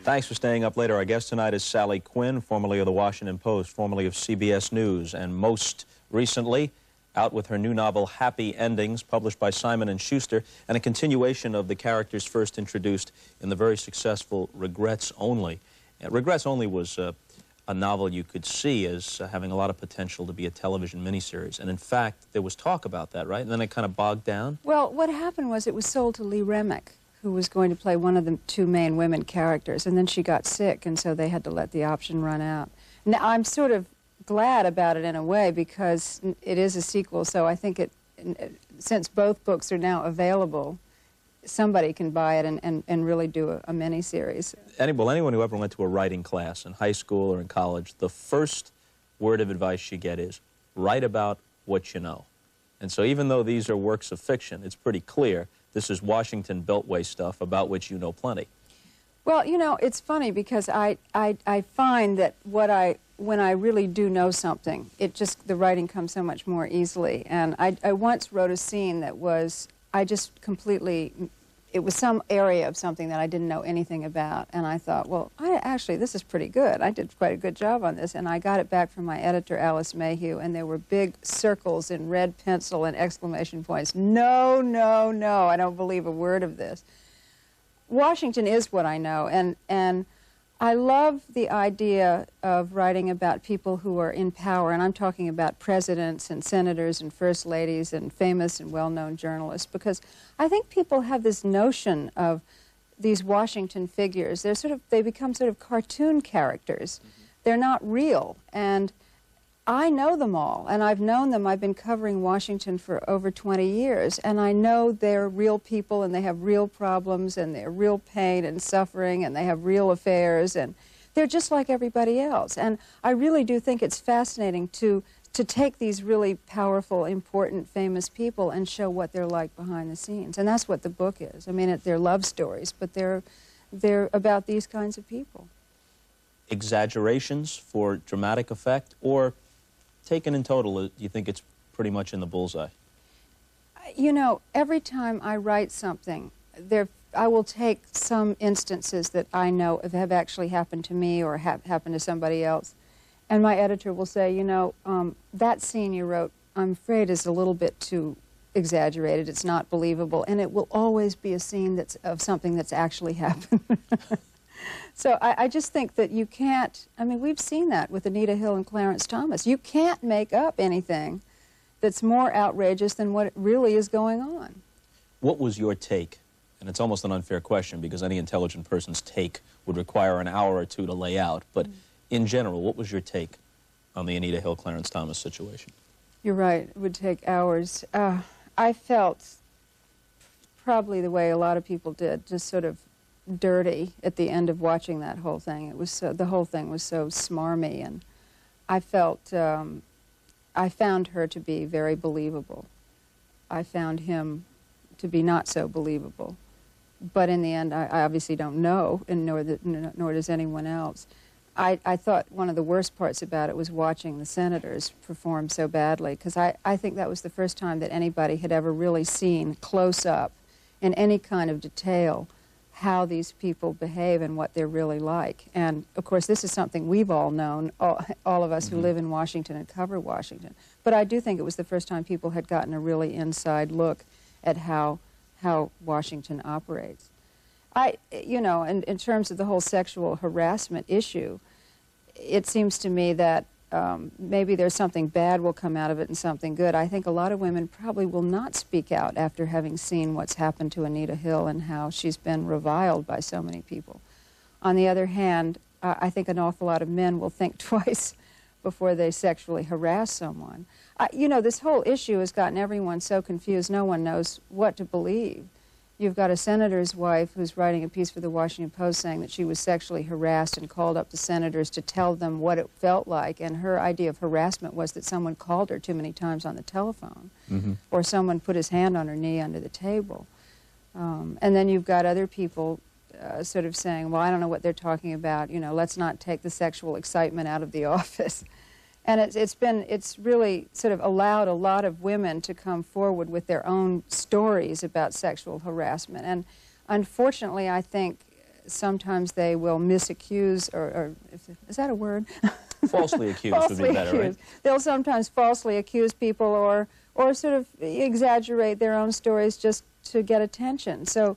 Thanks for staying up later. Our guest tonight is Sally Quinn, formerly of the Washington Post, formerly of CBS News, and most recently out with her new novel, Happy Endings, published by Simon & Schuster, and a continuation of the characters first introduced in the very successful Regrets Only. Regrets Only was a novel you could see as having a lot of potential to be a television miniseries. And in fact, there was talk about that, right? And then it kind of bogged down? Well, what happened was it was sold to Lee Remick, who was going to play one of the two main women characters, and then she got sick, and so they had to let the option run out. Now, I'm sort of glad about it in a way because it is a sequel, so I think since both books are now available, somebody can buy it and really do a miniseries. Well, anyone who ever went to a writing class in high school or in college, the first word of advice you get is, write about what you know. And so even though these are works of fiction, it's pretty clear this is Washington Beltway stuff about which you know plenty. Well, you know, it's funny because I find that when I really do know something, the writing comes so much more easily. And I once wrote a scene that was, it was some area of something that I didn't know anything about. And I thought, well, actually, this is pretty good. I did quite a good job on this. And I got it back from my editor, Alice Mayhew, and there were big circles in red pencil and exclamation points. No, no, no, I don't believe a word of this. Washington is what I know, and I love the idea of writing about people who are in power, and I'm talking about presidents and senators and first ladies and famous and well-known journalists, because I think people have this notion of these Washington figures. They become sort of cartoon characters. They're not real, and I know them all, and I've known them. I've been covering Washington for over 20 years, and I know they're real people, and they have real problems, and they're real pain and suffering, and they have real affairs, and they're just like everybody else. And I really do think it's fascinating to take these really powerful, important, famous people and show what they're like behind the scenes. And that's what the book is. I mean, they're love stories, but they're about these kinds of people. Exaggerations for dramatic effect, or taken in total, do you think it's pretty much in the bullseye? You know, every time I write something, I will take some instances that I know have actually happened to me or happened to somebody else, and my editor will say, you know, that scene you wrote, I'm afraid is a little bit too exaggerated, it's not believable, and it will always be a scene of something that's actually happened. So I just think that you can't, I mean, we've seen that with Anita Hill and Clarence Thomas. You can't make up anything that's more outrageous than what really is going on. What was your take? And it's almost an unfair question because any intelligent person's take would require an hour or two to lay out. But in general, what was your take on the Anita Hill, Clarence Thomas situation? You're right, it would take hours. I felt probably the way a lot of people did, just sort of dirty at the end of watching that whole thing. It was the whole thing was so smarmy, and I felt I found her to be very believable. I found him to be not so believable. But in the end, I obviously don't know, and nor does anyone else. I thought one of the worst parts about it was watching the senators perform so badly, because I think that was the first time that anybody had ever really seen close up in any kind of detail how these people behave and what they're really like. And, of course, this is something we've all known, all of us who live in Washington and cover Washington. But I do think it was the first time people had gotten a really inside look at how Washington operates. You know, in terms of the whole sexual harassment issue, it seems to me that maybe there's something bad will come out of it and something good. I think a lot of women probably will not speak out after having seen what's happened to Anita Hill and how she's been reviled by so many people. On the other hand, I think an awful lot of men will think twice before they sexually harass someone. You know, this whole issue has gotten everyone so confused, no one knows what to believe. You've got a senator's wife who's writing a piece for the Washington Post saying that she was sexually harassed and called up the senators to tell them what it felt like, and her idea of harassment was that someone called her too many times on the telephone, or someone put his hand on her knee under the table. And then you've got other people sort of saying, well, I don't know what they're talking about, you know, let's not take the sexual excitement out of the office. And it's really sort of allowed a lot of women to come forward with their own stories about sexual harassment. And unfortunately, I think sometimes they will misaccuse, is that a word? Falsely accused would be better, right? They'll sometimes falsely accuse people or sort of exaggerate their own stories just to get attention. So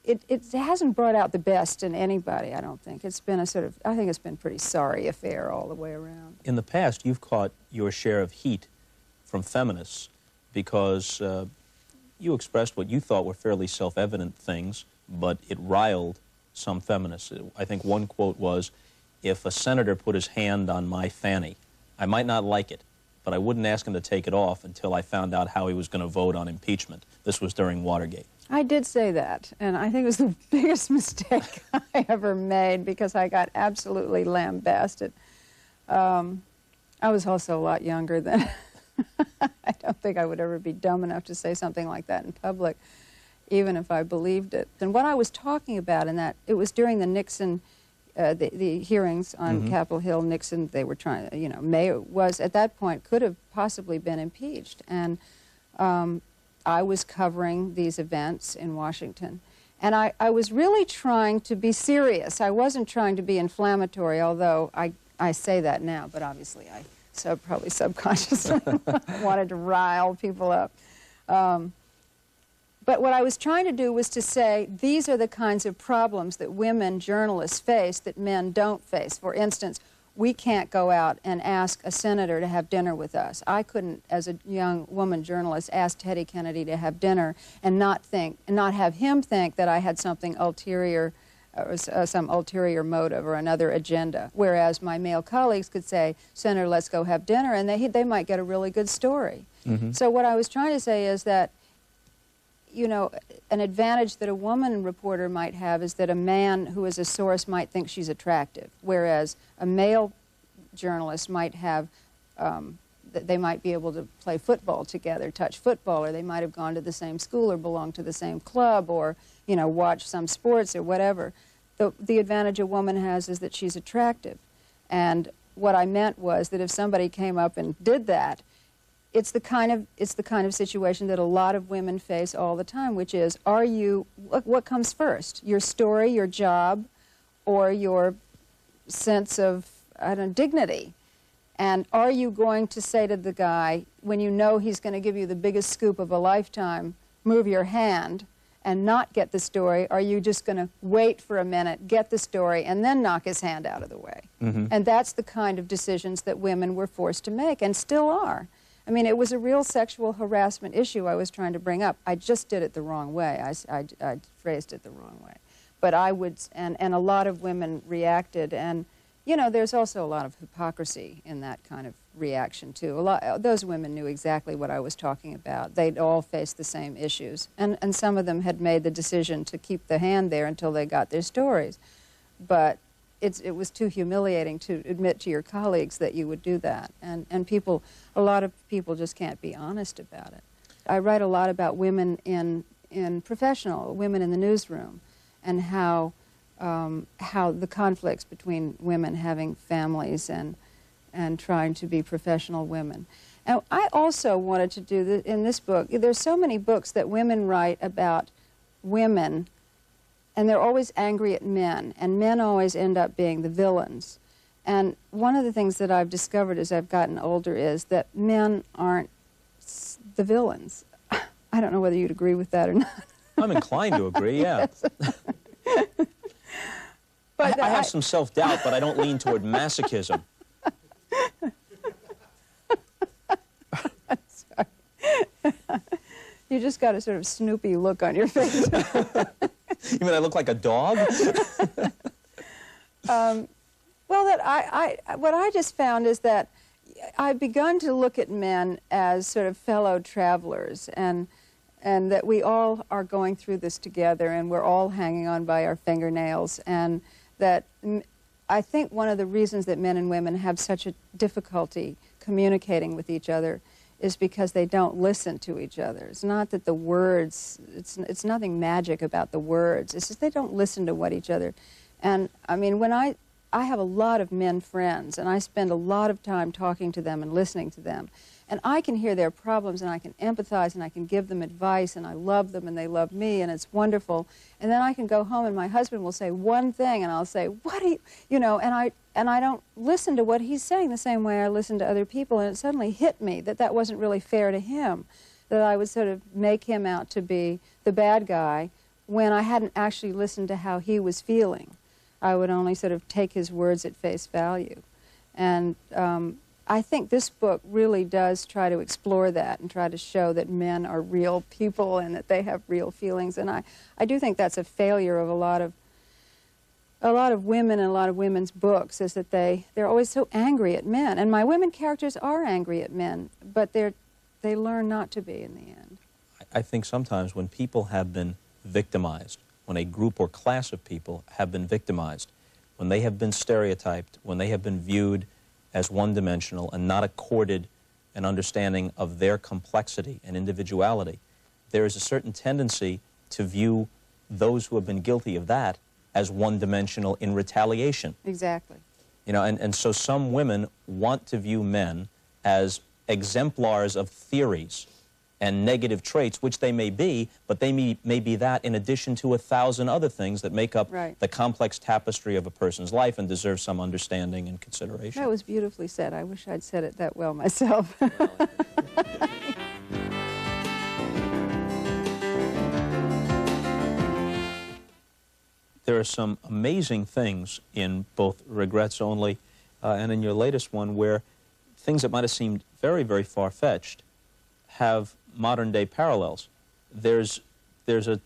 it hasn't brought out the best in anybody, I don't think. It's been a sort of, I think it's been a pretty sorry affair all the way around. In the past, you've caught your share of heat from feminists because you expressed what you thought were fairly self-evident things, but it riled some feminists. I think one quote was, "If a senator put his hand on my fanny, I might not like it, but I wouldn't ask him to take it off until I found out how he was going to vote on impeachment." This was during Watergate. I did say that, and I think it was the biggest mistake I ever made because I got absolutely lambasted. I was also a lot younger then. I don't think I would ever be dumb enough to say something like that in public, even if I believed it. And what I was talking about in that, it was during the Nixon, the hearings on Capitol Hill. Nixon, they were trying, you know, Mayor was, at that point, could have possibly been impeached. And I was covering these events in Washington. And I was really trying to be serious. I wasn't trying to be inflammatory, although I say that now, but obviously I probably subconsciously wanted to rile people up. But what I was trying to do was to say, these are the kinds of problems that women journalists face that men don't face. For instance, we can't go out and ask a senator to have dinner with us. I couldn't, as a young woman journalist, ask Teddy Kennedy to have dinner and not have him think that I had something ulterior, or some ulterior motive or another agenda. Whereas my male colleagues could say, "Senator, let's go have dinner," and they might get a really good story. So what I was trying to say is that, you know, an advantage that a woman reporter might have is that a man who is a source might think she's attractive, whereas a male journalist might have, they might be able to play football together, touch football, or they might have gone to the same school or belong to the same club or, you know, watch some sports or whatever. The advantage a woman has is that she's attractive. And what I meant was that if somebody came up and did that, it's the kind of situation that a lot of women face all the time, which is, what comes first? Your story, your job, or your sense of, I don't know, dignity? And are you going to say to the guy, when you know he's going to give you the biggest scoop of a lifetime, move your hand and not get the story? Are you just going to wait for a minute, get the story, and then knock his hand out of the way? And that's the kind of decisions that women were forced to make, and still are. I mean, it was a real sexual harassment issue I was trying to bring up. I just did it the wrong way. I phrased it the wrong way. But I would, and a lot of women reacted, and, you know, there's also a lot of hypocrisy in that kind of reaction, too. Those women knew exactly what I was talking about. They'd all faced the same issues. And some of them had made the decision to keep the hand there until they got their stories. But it was too humiliating to admit to your colleagues that you would do that. And a lot of people just can't be honest about it. I write a lot about women in women in the newsroom, and how the conflicts between women having families and trying to be professional women. And I also wanted to do in this book, there's so many books that women write about women, and they're always angry at men, and men always end up being the villains. And one of the things that I've discovered as I've gotten older is that men aren't the villains. I don't know whether you'd agree with that or not. I'm inclined to agree, yeah. But I have some self-doubt, but I don't lean toward masochism. Sorry. You just got a sort of Snoopy look on your face. You mean I look like a dog? Well, what I just found is that I've begun to look at men as sort of fellow travelers, and that we all are going through this together, and we're all hanging on by our fingernails, and that I think one of the reasons that men and women have such a difficulty communicating with each other is because they don't listen to each other. It's not that the words, it's nothing magic about the words. It's just they don't listen to what each other. And I mean, when I have a lot of men friends, and I spend a lot of time talking to them and listening to them. And I can hear their problems, and I can empathize, and I can give them advice, and I love them, and they love me, and it's wonderful. And then I can go home, and my husband will say one thing, and I'll say, what do you, you know, and I don't listen to what he's saying the same way I listen to other people, and it suddenly hit me that that wasn't really fair to him, that I would sort of make him out to be the bad guy when I hadn't actually listened to how he was feeling. I would only sort of take his words at face value. And I think this book really does try to explore that and try to show that men are real people and that they have real feelings. And I do think that's a failure of a lot of women and a lot of women's books, is that they're always so angry at men. And my women characters are angry at men, but they learn not to be in the end. I think sometimes when people have been victimized, when a group or class of people have been victimized, when they have been stereotyped, when they have been viewed as one-dimensional and not accorded an understanding of their complexity and individuality, there is a certain tendency to view those who have been guilty of that as one-dimensional in retaliation. Exactly. You know, and so some women want to view men as exemplars of theories and negative traits, which they may be, but they may be that in addition to 1,000 other things that make up the complex tapestry of a person's life and deserve some understanding and consideration. That was beautifully said. I wish I'd said it that well myself. There are some amazing things in both Regrets Only and in your latest one where things that might have seemed very, very far-fetched have modern-day parallels. There's a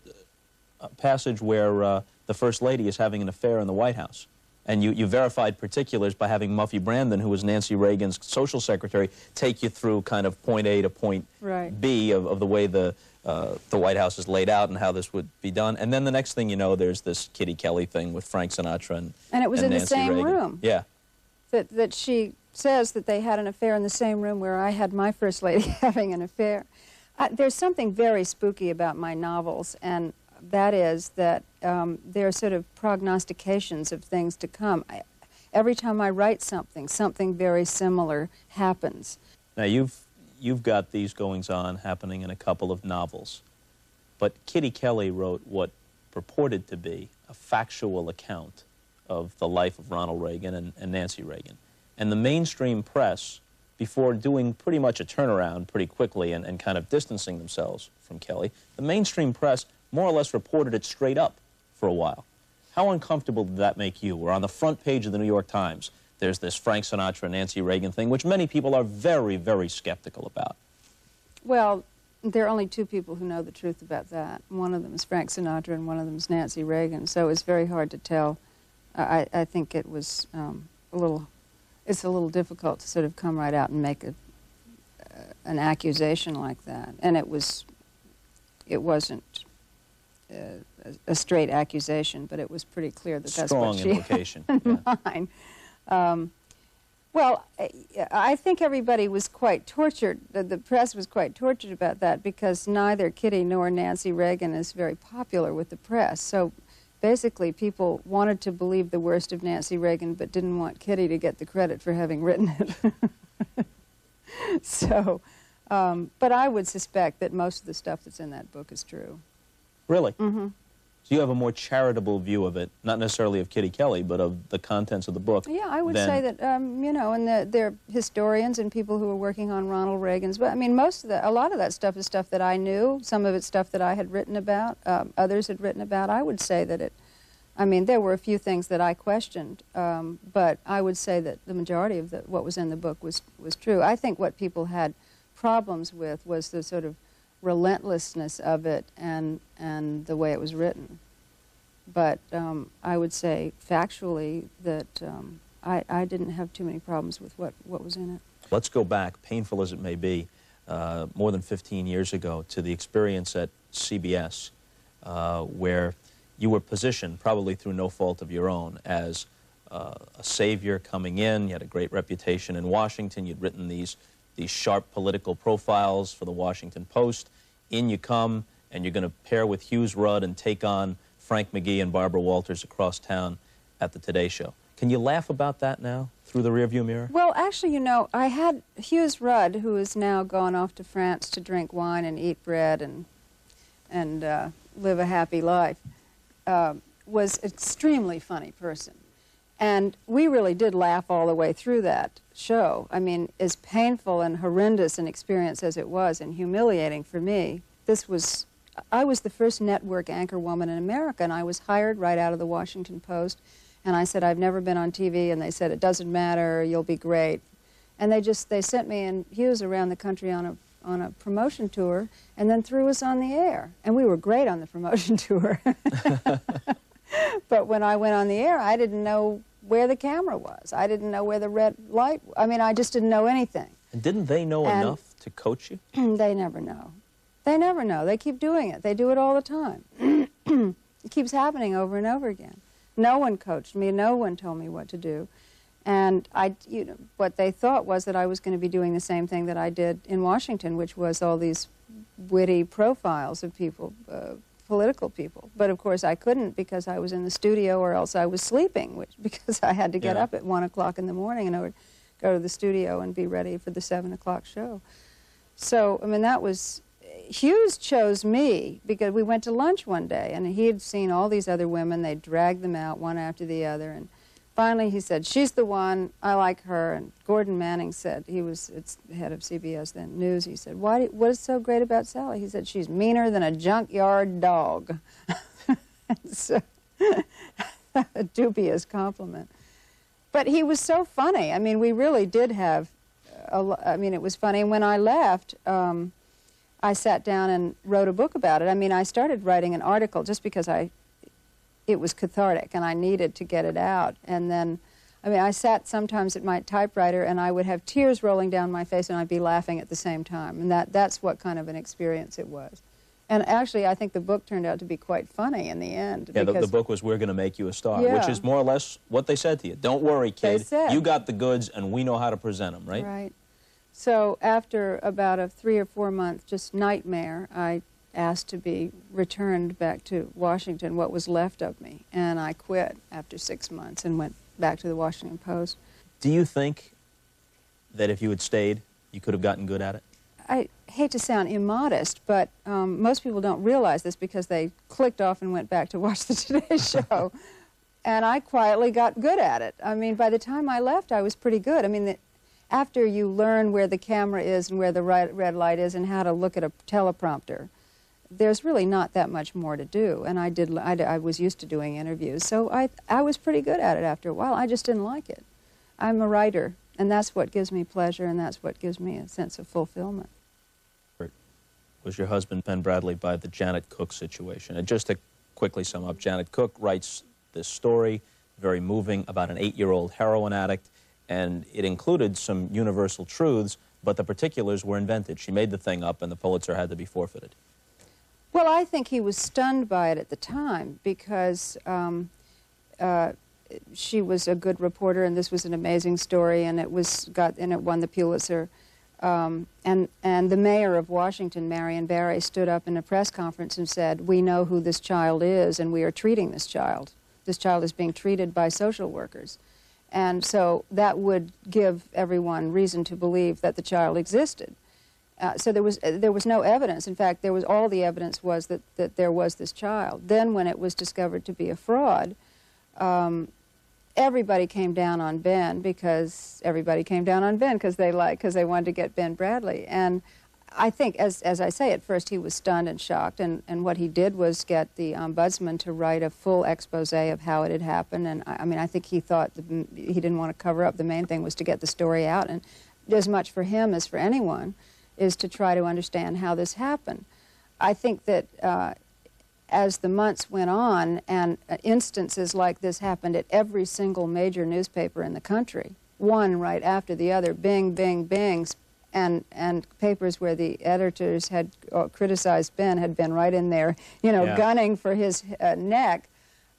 passage where the First Lady is having an affair in the White House, and you verified particulars by having Muffy Brandon, who was Nancy Reagan's social secretary, take you through kind of point A to point B of the way the White House is laid out and how this would be done. And then the next thing you know, there's this Kitty Kelly thing with Frank Sinatra and it was in Nancy the same Reagan. room. Yeah. That she says that they had an affair in the same room where I had my First Lady having an affair. There's something very spooky about my novels, and that is that they're sort of prognostications of things to come. Every time I write something, something very similar happens. Now, you've got these goings-on happening in a couple of novels, but Kitty Kelly wrote what purported to be a factual account of the life of Ronald Reagan and Nancy Reagan. And the mainstream press, before doing pretty much a turnaround pretty quickly and kind of distancing themselves from Kelly, the mainstream press more or less reported it straight up for a while. How uncomfortable did that make you? We're on the front page of the New York Times. There's this Frank Sinatra and Nancy Reagan thing, which many people are very, very skeptical about. Well, there are only two people who know the truth about that. One of them is Frank Sinatra and one of them is Nancy Reagan, so it's very hard to tell. I think it was it's a little difficult to sort of come right out and make an accusation like that. And it wasn't a straight accusation, but it was pretty clear that that's what she implication. had in mind. Well, I think everybody was quite tortured. The press was quite tortured about that because neither Kitty nor Nancy Reagan is very popular with the press. So basically, people wanted to believe the worst of Nancy Reagan but didn't want Kitty to get the credit for having written it. So, but I would suspect that most of the stuff that's in that book is true. Really? Mm-hmm. So you have a more charitable view of it, not necessarily of Kitty Kelly, but of the contents of the book. Yeah, I would say that, you know, and there are historians and people who are working on Ronald Reagan's, but I mean, a lot of that stuff is stuff that I knew, some of it's stuff that I had written about, others had written about. I would say that I mean, there were a few things that I questioned, but I would say that the majority of what was in the book was true. I think what people had problems with was the sort of relentlessness of it and the way it was written. But I would say factually that I didn't have too many problems with what was in it. Let's go back, painful as it may be, more than 15 years ago to the experience at CBS where you were positioned, probably through no fault of your own, as a savior coming in. You had a great reputation in Washington. You'd written these sharp political profiles for the Washington Post. In you come, and you're going to pair with Hughes Rudd and take on Frank McGee and Barbara Walters across town at the Today Show. Can you laugh about that now through the rearview mirror? Well, actually, you know, I had Hughes Rudd, who is now gone off to France to drink wine and eat bread and live a happy life, was an extremely funny person. And we really did laugh all the way through that show. I mean, as painful and horrendous an experience as it was, and humiliating for me, I was the first network anchor woman in America, and I was hired right out of the Washington Post. And I said, I've never been on TV, and they said, it doesn't matter, you'll be great. And they sent me and Hughes around the country on a promotion tour, and then threw us on the air. And we were great on the promotion tour. But when I went on the air, I didn't know where the camera was. I didn't know where the red light, I mean, I just didn't know anything. And didn't they know enough to coach you? They never know. They never know. They keep doing it. They do it all the time. It keeps happening over and over again. No one coached me. No one told me what to do. And what they thought was that I was going to be doing the same thing that I did in Washington, which was all these witty profiles of people, political people. But of course I couldn't, because I was in the studio, or else I was sleeping, because I had to get up at 1 o'clock in the morning, and I would go to the studio and be ready for the 7 o'clock show. So, I mean, that was... Hughes chose me because we went to lunch one day, and he had seen all these other women. They dragged them out one after the other, and finally he said, she's the one, I like her. And Gordon Manning said, it's the head of CBS then, News, he said, what is so great about Sally? He said, she's meaner than a junkyard dog. So, a dubious compliment. But he was so funny. I mean, we really did have, I mean, it was funny. And when I left, I sat down and wrote a book about it. I mean, I started writing an article just because it was cathartic and I needed to get it out. And then, I mean, I sat sometimes at my typewriter and I would have tears rolling down my face and I'd be laughing at the same time. And that's what kind of an experience it was. And actually, I think the book turned out to be quite funny in the end. Yeah, the book was We're Going to Make You a Star, yeah, which is more or less what they said to you. Don't worry, kid. They said, you got the goods and we know how to present them, right? Right. So after about a 3 or 4 month just nightmare, I asked to be returned back to Washington, what was left of me. And I quit after 6 months and went back to the Washington Post. Do you think that if you had stayed, you could have gotten good at it? I hate to sound immodest, but most people don't realize this because they clicked off and went back to watch the Today Show. And I quietly got good at it. I mean, by the time I left, I was pretty good. I mean, after you learn where the camera is and where the red light is and how to look at a teleprompter, there's really not that much more to do. And I was used to doing interviews, so I was pretty good at it after a while. I just didn't like it. I'm a writer, and that's what gives me pleasure, and that's what gives me a sense of fulfillment. Was your husband, Ben Bradlee, by the Janet Cook situation? And just to quickly sum up, Janet Cook writes this story, very moving, about an 8-year-old heroin addict, and it included some universal truths, but the particulars were invented. She made the thing up, and the Pulitzer had to be forfeited. Well, I think he was stunned by it at the time because she was a good reporter, and this was an amazing story, and it won the Pulitzer. And the mayor of Washington, Marion Barry, stood up in a press conference and said, "We know who this child is, and we are treating this child. This child is being treated by social workers." And so that would give everyone reason to believe that the child existed. So there was no evidence. In fact, all the evidence was that there was this child. Then when it was discovered to be a fraud, everybody came down on Ben because they wanted to get Ben Bradlee. And I think, as I say, at first he was stunned and shocked, and what he did was get the ombudsman to write a full expose of how it had happened. And I mean, I think he thought he didn't want to cover up. The main thing was to get the story out, and as much for him as for anyone is to try to understand how this happened. I think that as the months went on, and instances like this happened at every single major newspaper in the country, one right after the other, bing, bing, bings, and papers where the editors had criticized Ben had been right in there, gunning for his neck.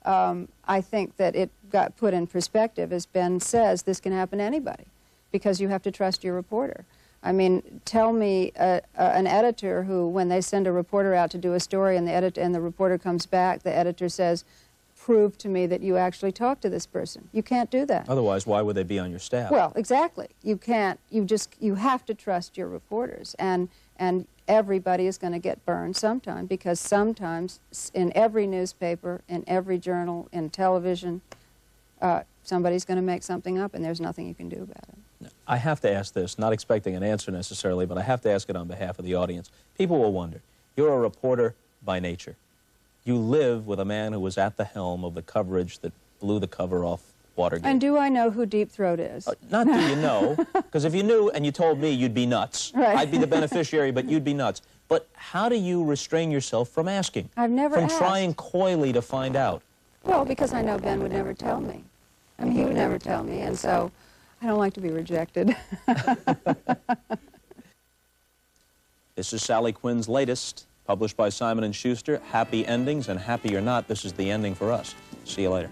I think that it got put in perspective. As Ben says, this can happen to anybody because you have to trust your reporter. I mean, tell me an editor who, when they send a reporter out to do a story and the reporter comes back, the editor says, prove to me that you actually talked to this person. You can't do that. Otherwise, why would they be on your staff? Well, exactly. You can't, you have to trust your reporters, and everybody is going to get burned sometime, because sometimes in every newspaper, in every journal, in television, somebody's going to make something up, and there's nothing you can do about it. I have to ask this, not expecting an answer necessarily, but I have to ask it on behalf of the audience. People will wonder, you're a reporter by nature. You live with a man who was at the helm of the coverage that blew the cover off Watergate. And do I know who Deep Throat is? Not do you know, because if you knew and you told me, you'd be nuts. Right. I'd be the beneficiary, but you'd be nuts. But how do you restrain yourself from asking? I've never asked. From trying coyly to find out? Well, because I know Ben would never tell me. I mean, he would never tell me, and so I don't like to be rejected. This is Sally Quinn's latest, published by Simon & Schuster, Happy Endings, and happy or not, this is the ending for us. See you later.